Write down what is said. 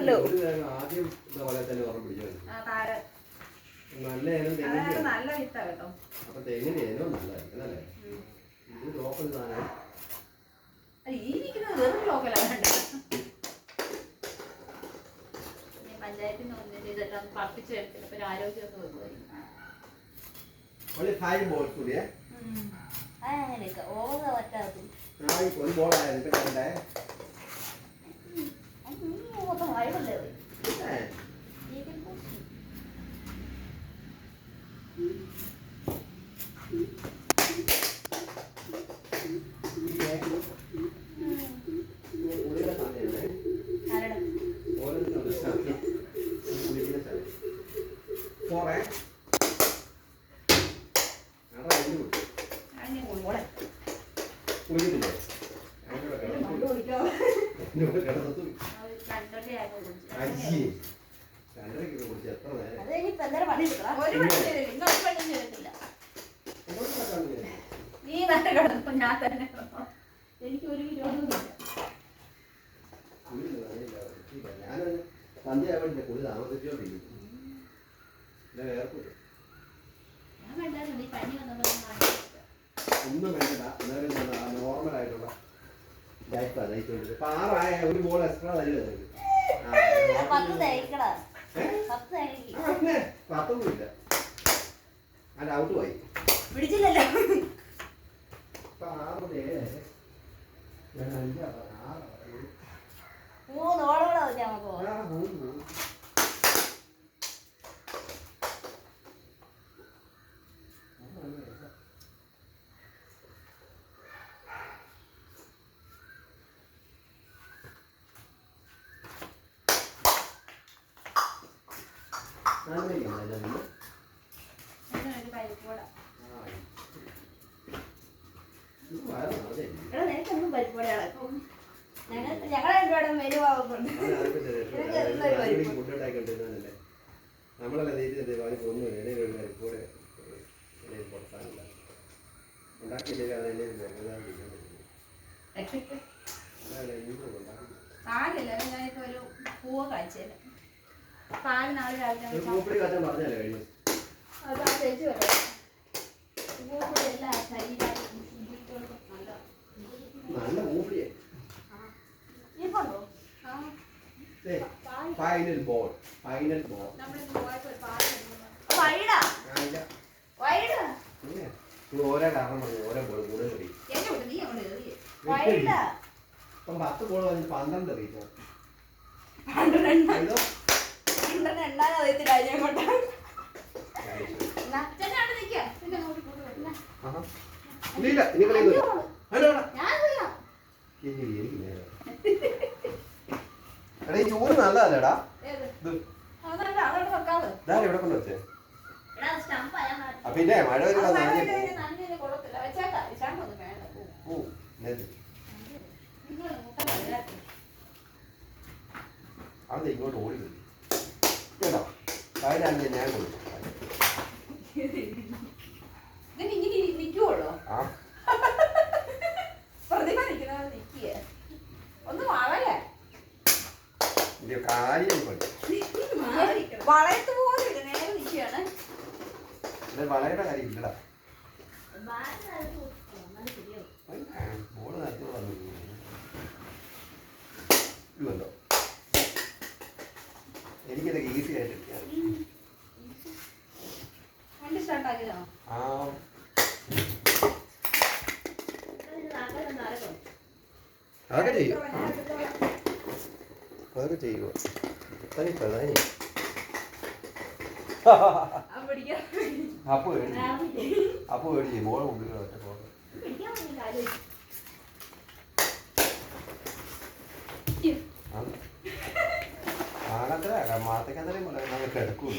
ആദ്യം പോലെ തന്നെ ഓർമ്മ പിടിച്ചു നല്ല ഇനം നല്ല വിത്താ കേട്ടോ. അപ്പൊ തെങ്ങിന്റെ ഇനവും നല്ലതായിരിക്കും അല്ലേ? ഇത് ലോക്കൽ സാധനം. ഈ നിൽക്കുന്നത് വെറും ലോക്കലാണ്. പഞ്ചായത്തിൽ നിന്ന് ഇതെല്ലാം പഠിപ്പിച്ചു എടുത്തില്ല. അപ്പൊ ആരോഗ്യമൊക്കെ വെക്കുമായിരിക്കും. അങ്ങനെയൊക്കെ ഓവർ പറ്റാതെ ഒരു ബോളായിരുന്നു വയറല്ലേ നീ തന്നെ കിടന്നപ്പോ ഞാൻ തന്നെ എനിക്ക് ഒരു വിരോധമില്ല. ഒന്നും വേണ്ട നോർമൽ ആയിട്ടുള്ള ഒരു ബോൾ എക്സ്ട്രാ തരുന്നത് പത്തൊന്നുമില്ല. അതിന്റെ ഔട്ട് പോയി പിടിച്ചില്ലല്ലോ. നിനക്കൊന്നും പരിപാടിയാണ്. ഞങ്ങളെ നമ്മളല്ല പാലില്ല. ഞാനിപ്പോ ഒരു പൂവ് കാഴ്ചയില്ല. പാല് നാളെ രാവിലെ അതാ ചേച്ചി പറയാം. പൂപ്പൊടി എല്ലാം നല്ല മൂപ്പിടിയെ ഫൈനൽ ബോൾ ഓരോ കാരണം പറഞ്ഞു ഓരോ ബോൾ കൂടുതൽ കളി ഇപ്പം 10 ബോൾ വന്ന് 12 എറിയിപ്പോ ഇല്ല ഇനി കളി എടാ ഈ ചൂട് നല്ലതല്ലേടാ? ഇവിടെ കൊണ്ട് വെച്ചേ പിന്നെ മഴ വരുമ്പോ അത് ഇങ്ങോട്ട് ഓടി വരും കേട്ടോ. അതിനാണ് ഞാൻ കൊടുക്കും. കാര്യം വളയത്ത് പോലും നേരെ നിൽക്കുകയാണ്. വളയുടെ കാര്യം ഇല്ലടാ. ബോള് നേരത്തെ വന്നല്ലോ. എനിക്കിതൊക്കെ ഈസി ആയിട്ട് അതൊക്കെ ചെയ്യും. അതൊക്കെ ചെയ്യുമോ? തനിപ്പോ തനി അപ്പൊ മേടിച്ചു മോളെ മുമ്പിൽ ഒറ്റ ഫോട്ടോ ആകത്ര മാത്തക്കത്രയും കിടക്കൂല.